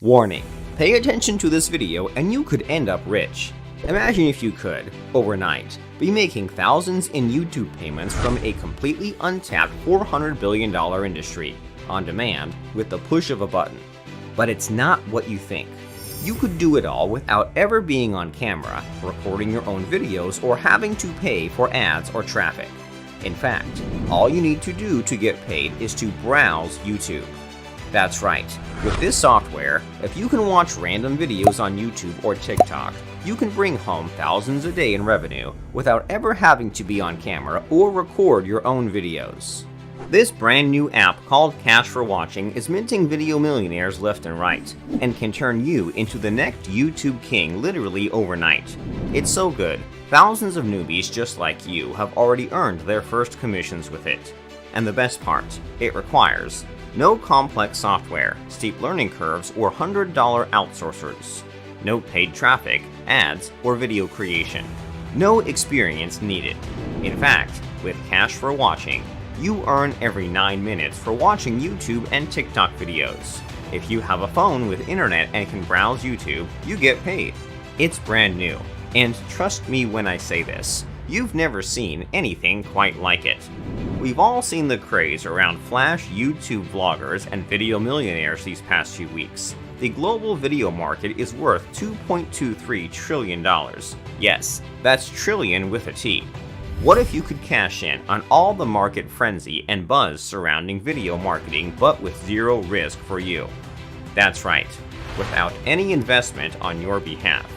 Warning: pay attention to this video and you could end up rich. Imagine if you could, overnight, be making thousands in YouTube payments from a completely untapped $400 billion industry, on demand, with the push of a button. But it's not what you think. You could do it all without ever being on camera, recording your own videos, or having to pay for ads or traffic. In fact, all you need to do to get paid is to browse YouTube. That's right, with this software, if you can watch random videos on YouTube or TikTok, you can bring home thousands a day in revenue without ever having to be on camera or record your own videos. This brand new app called Kash4Watching is minting video millionaires left and right, and can turn you into the next YouTube king literally overnight. It's so good, thousands of newbies just like you have already earned their first commissions with it. And the best part, it requires no complex software, steep learning curves, or $100 outsourcers. No paid traffic, ads, or video creation. No experience needed. In fact, with Kash4Watching, you earn every 9 minutes for watching YouTube and TikTok videos. If you have a phone with internet and can browse YouTube, you get paid. It's brand new, and trust me when I say this, you've never seen anything quite like it. We've all seen the craze around flash YouTube vloggers and video millionaires these past few weeks. The global video market is worth $2.23 trillion. Yes, that's trillion with a T. What if you could cash in on all the market frenzy and buzz surrounding video marketing, but with zero risk for you? That's right, without any investment on your behalf.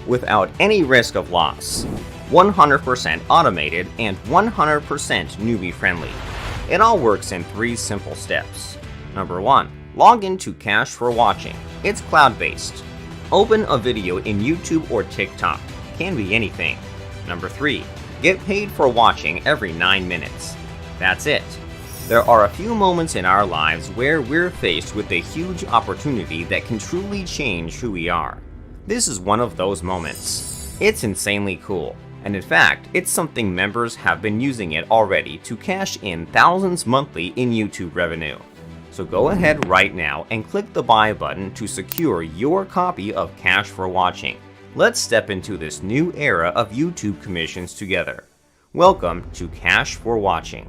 Without any risk of loss. 100% automated and 100% newbie-friendly. It all works in 3 simple steps. Number 1. Log into Kash4Watching. It's cloud-based. Open a video in YouTube or TikTok. Can be anything. Number 3. Get paid for watching every 9 minutes. That's it. There are a few moments in our lives where we're faced with a huge opportunity that can truly change who we are. This is one of those moments. It's insanely cool. And in fact, it's something members have been using it already to cash in thousands monthly in YouTube revenue. So go ahead right now and click the buy button to secure your copy of Kash4Watching. Let's step into this new era of YouTube commissions together. Welcome to Kash4Watching.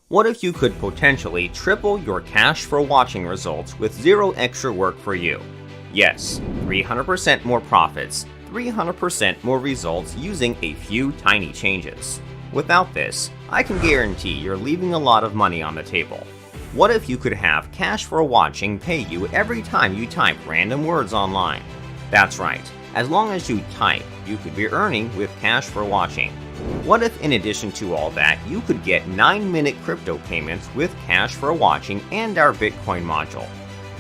What if you could potentially triple your Kash4Watching results with zero extra work for you? Yes, 300% more profits, 300% more results using a few tiny changes. Without this, I can guarantee you're leaving a lot of money on the table. What if you could have Kash4Watching pay you every time you type random words online? That's right, as long as you type, you could be earning with Kash4Watching. What if in addition to all that, you could get 9-minute crypto payments with Kash4Watching and our Bitcoin module?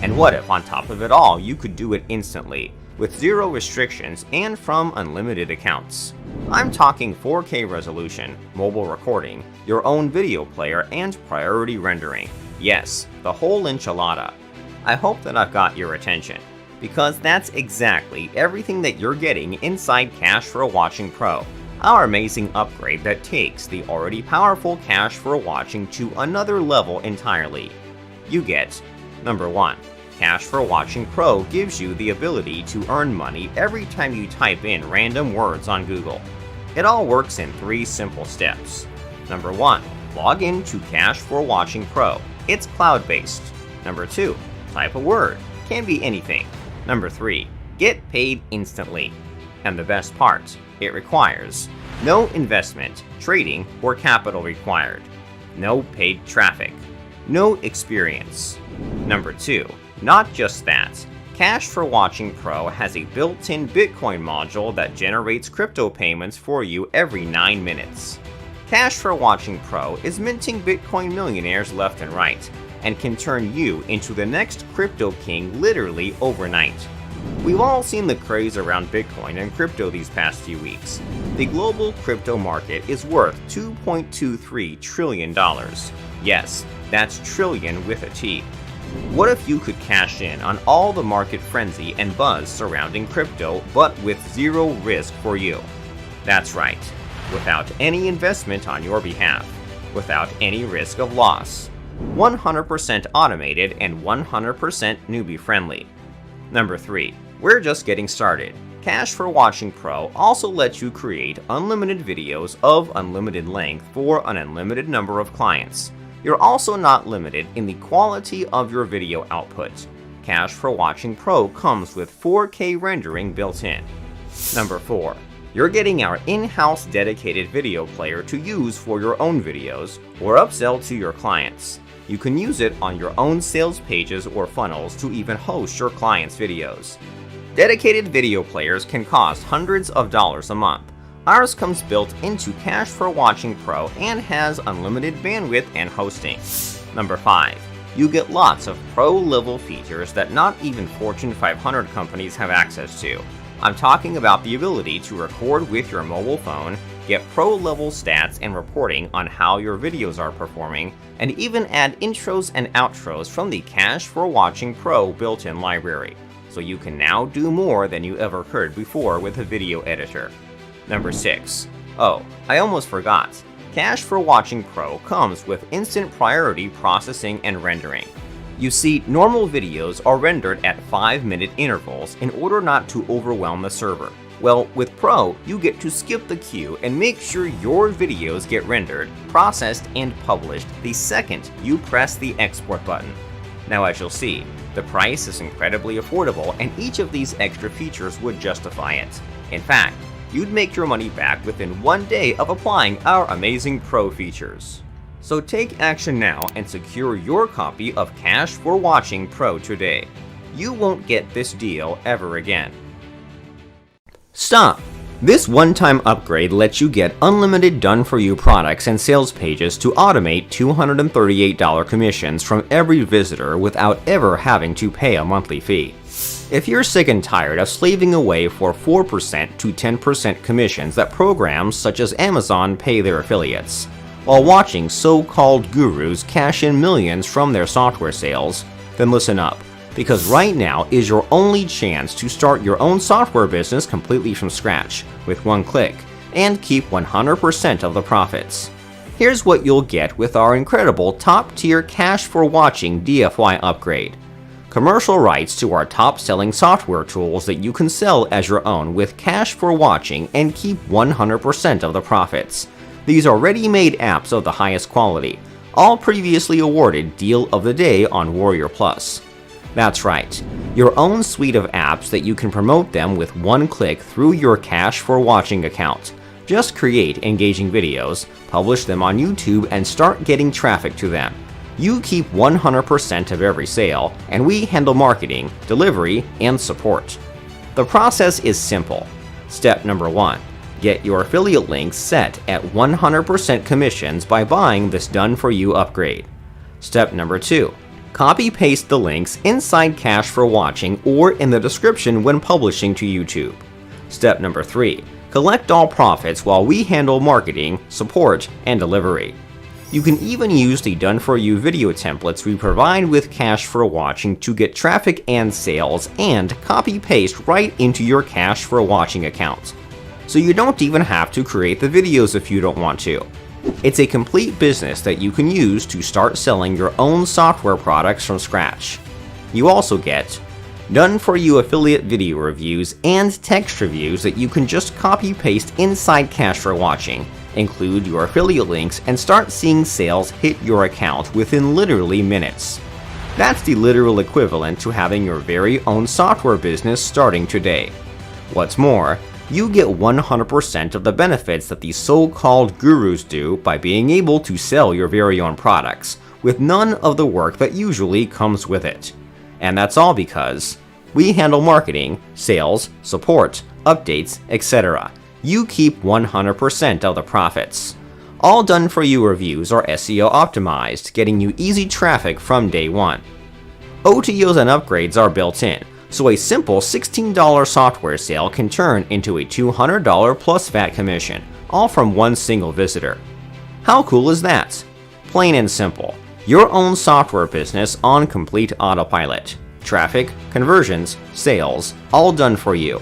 And what if on top of it all, you could do it instantly, with zero restrictions and from unlimited accounts? I'm talking 4K resolution, mobile recording, your own video player, and priority rendering. Yes, the whole enchilada. I hope that I've got your attention, because that's exactly everything that you're getting inside Kash4Watching Pro, our amazing upgrade that takes the already powerful Kash4Watching to another level entirely. You get, number 1. Kash4Watching Pro gives you the ability to earn money every time you type in random words on Google. It all works in 3 simple steps. Number 1. Log in to Kash4Watching Pro. It's cloud-based. Number 2. Type a word. Can be anything. Number 3. Get paid instantly. And the best part, it requires no investment, trading, or capital required. No paid traffic. No experience. Number 2. Not just that, Kash4Watching Pro has a built-in Bitcoin module that generates crypto payments for you every 9 minutes. Kash4Watching Pro is minting Bitcoin millionaires left and right, and can turn you into the next crypto king literally overnight. We've all seen the craze around Bitcoin and crypto these past few weeks. The global crypto market is worth $2.23 trillion. Yes, that's trillion with a T. What if you could cash in on all the market frenzy and buzz surrounding crypto, but with zero risk for you? That's right, without any investment on your behalf, without any risk of loss. 100% automated and 100% newbie-friendly. Number 3. We're just getting started. Kash4Watching Pro also lets you create unlimited videos of unlimited length for an unlimited number of clients. You're also not limited in the quality of your video output. Kash4Watching Pro comes with 4K rendering built in. Number 4. You're getting our in-house dedicated video player to use for your own videos or upsell to your clients. You can use it on your own sales pages or funnels to even host your clients' videos. Dedicated video players can cost hundreds of dollars a month. Ours comes built into Kash4Watching Pro and has unlimited bandwidth and hosting. Number 5. You get lots of pro-level features that not even Fortune 500 companies have access to. I'm talking about the ability to record with your mobile phone, get pro-level stats and reporting on how your videos are performing, and even add intros and outros from the Kash4Watching Pro built-in library. So you can now do more than you ever could before with a video editor. Number 6. Oh, I almost forgot. Kash4Watching Pro comes with instant priority processing and rendering. You see, normal videos are rendered at 5-minute intervals in order not to overwhelm the server. Well, with Pro, you get to skip the queue and make sure your videos get rendered, processed, and published the second you press the export button. Now, as you'll see, the price is incredibly affordable and each of these extra features would justify it. In fact, you'd make your money back within 1 day of applying our amazing Pro features. So take action now and secure your copy of Kash4Watching Pro today. You won't get this deal ever again. Stop! This one-time upgrade lets you get unlimited done-for-you products and sales pages to automate $238 commissions from every visitor without ever having to pay a monthly fee. If you're sick and tired of slaving away for 4% to 10% commissions that programs such as Amazon pay their affiliates, while watching so-called gurus cash in millions from their software sales, then listen up. Because right now is your only chance to start your own software business completely from scratch with one click and keep 100% of the profits. Here's what you'll get with our incredible top-tier Kash4Watching DFY upgrade. Commercial rights to our top-selling software tools that you can sell as your own with Kash4Watching and keep 100% of the profits. These are ready-made apps of the highest quality, all previously awarded Deal of the Day on Warrior Plus. That's right, your own suite of apps that you can promote them with one click through your Kash4Watching account. Just create engaging videos, publish them on YouTube, and start getting traffic to them. You keep 100% of every sale, and we handle marketing, delivery, and support. The process is simple. Step number 1. Get your affiliate links set at 100% commissions by buying this done-for-you upgrade. Step number 2. Copy-paste the links inside Kash4Watching or in the description when publishing to YouTube. Step number 3. Collect all profits while we handle marketing, support, and delivery. You can even use the done-for-you video templates we provide with Kash4Watching to get traffic and sales and copy-paste right into your Kash4Watching account. So you don't even have to create the videos if you don't want to. It's a complete business that you can use to start selling your own software products from scratch. You also get done-for-you affiliate video reviews and text reviews that you can just copy-paste inside Kash4Watching, include your affiliate links, and start seeing sales hit your account within literally minutes. That's the literal equivalent to having your very own software business starting today. What's more, you get 100% of the benefits that these so-called gurus do by being able to sell your very own products, with none of the work that usually comes with it. And that's all because we handle marketing, sales, support, updates, etc. You keep 100% of the profits. All done-for-you reviews are SEO optimized, getting you easy traffic from day one. OTOs and upgrades are built in, so a simple $16 software sale can turn into a $200 plus VAT commission, all from one single visitor. How cool is that? Plain and simple. Your own software business on complete autopilot. Traffic, conversions, sales, all done for you.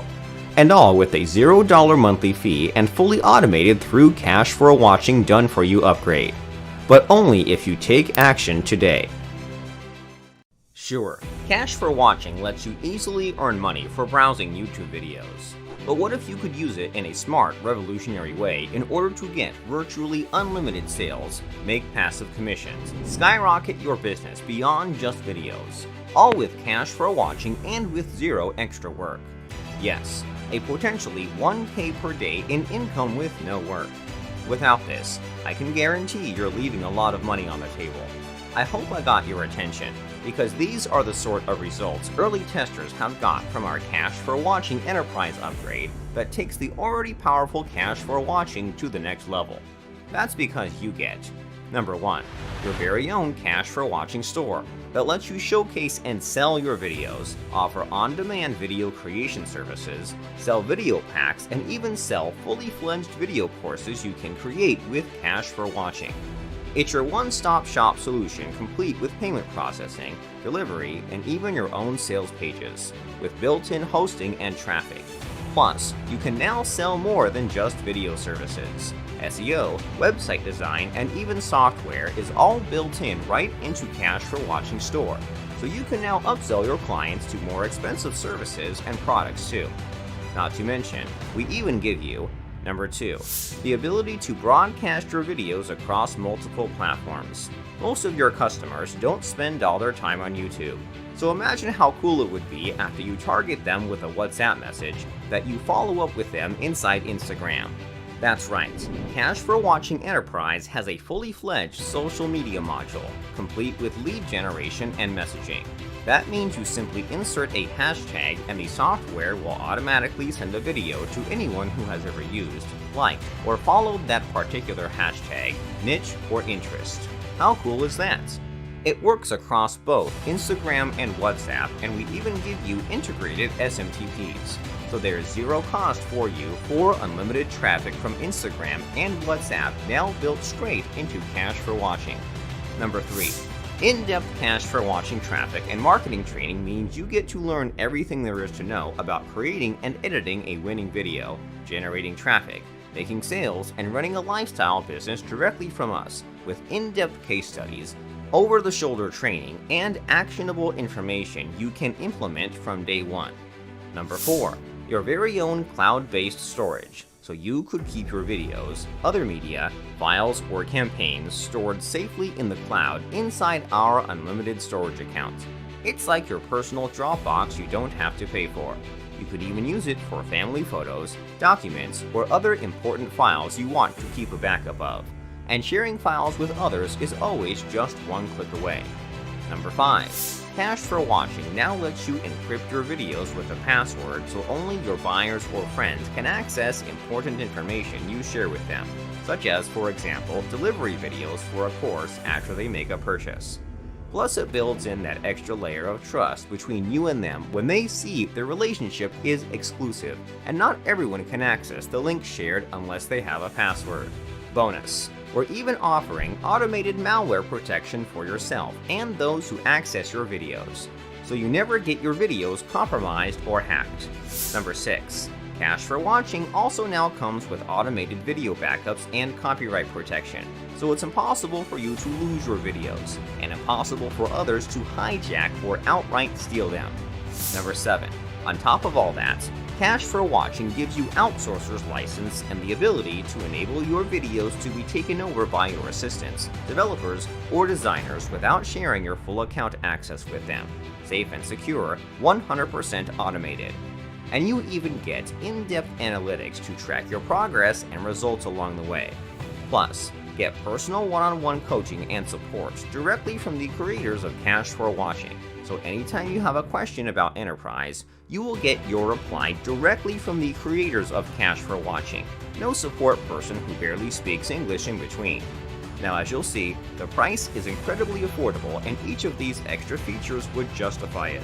And all with a $0 monthly fee and fully automated through Kash4Watching done-for-you upgrade. but only if you take action today. Sure, Kash4Watching lets you easily earn money for browsing YouTube videos. But what if you could use it in a smart, revolutionary way in order to get virtually unlimited sales, make passive commissions, skyrocket your business beyond just videos, all with Kash4Watching and with zero extra work? Yes, a potentially 1K per day in income with no work. Without this, I can guarantee you're leaving a lot of money on the table. I hope I got your attention, because these are the sort of results early testers have got from our Kash4Watching Enterprise upgrade that takes the already powerful Kash4Watching to the next level. That's because you get: number 1, your very own Kash4Watching store that lets you showcase and sell your videos, offer on-demand video creation services, sell video packs, and even sell fully fledged video courses you can create with Kash4Watching. It's your one-stop shop solution complete with payment processing, delivery, and even your own sales pages, with built-in hosting and traffic. Plus, you can now sell more than just video services. SEO, website design, and even software is all built in right into Kash4Watching store, so you can now upsell your clients to more expensive services and products too. Not to mention, we even give you: number 2, the ability to broadcast your videos across multiple platforms. Most of your customers don't spend all their time on YouTube, so imagine how cool it would be after you target them with a WhatsApp message that you follow up with them inside Instagram. That's right, Kash4Watching Enterprise has a fully fledged social media module, complete with lead generation and messaging. That means you simply insert a hashtag and the software will automatically send a video to anyone who has ever used, liked, or followed that particular hashtag, niche, or interest. How cool is that? It works across both Instagram and WhatsApp, and we even give you integrated SMTPs. So there's zero cost for you for unlimited traffic from Instagram and WhatsApp, now built straight into Kash4Watching. Number 3. In-depth Kash4Watching traffic and marketing training means you get to learn everything there is to know about creating and editing a winning video, generating traffic, making sales, and running a lifestyle business directly from us, with in-depth case studies, over-the-shoulder training, and actionable information you can implement from day one. Number 4. Your very own cloud-based storage, so you could keep your videos, other media, files, or campaigns stored safely in the cloud inside our unlimited storage account. It's like your personal Dropbox you don't have to pay for. You could even use it for family photos, documents, or other important files you want to keep a backup of. And sharing files with others is always just one click away. Number 5. Kash4Watching now lets you encrypt your videos with a password so only your buyers or friends can access important information you share with them, such as, for example, delivery videos for a course after they make a purchase. Plus, it builds in that extra layer of trust between you and them when they see the relationship is exclusive, and not everyone can access the link shared unless they have a password. Bonus: we're even offering automated malware protection for yourself and those who access your videos, so you never get your videos compromised or hacked. Number 6. Kash4Watching also now comes with automated video backups and copyright protection, so it's impossible for you to lose your videos, and impossible for others to hijack or outright steal them. Number 7. On top of all that, Kash4Watching gives you outsourcer's license and the ability to enable your videos to be taken over by your assistants, developers, or designers without sharing your full account access with them. Safe and secure, 100% automated. And you even get in-depth analytics to track your progress and results along the way. Plus, get personal one-on-one coaching and support directly from the creators of Kash4Watching. So anytime you have a question about Enterprise, you will get your reply directly from the creators of Kash4Watching. No support person who barely speaks English in between. Now, as you'll see, the price is incredibly affordable and each of these extra features would justify it.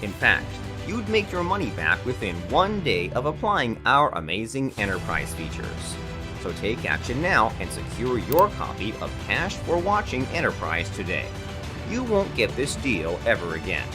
In fact, you'd make your money back within 1 day of applying our amazing Enterprise features. So take action now and secure your copy of Kash4Watching Enterprise today. You won't get this deal ever again.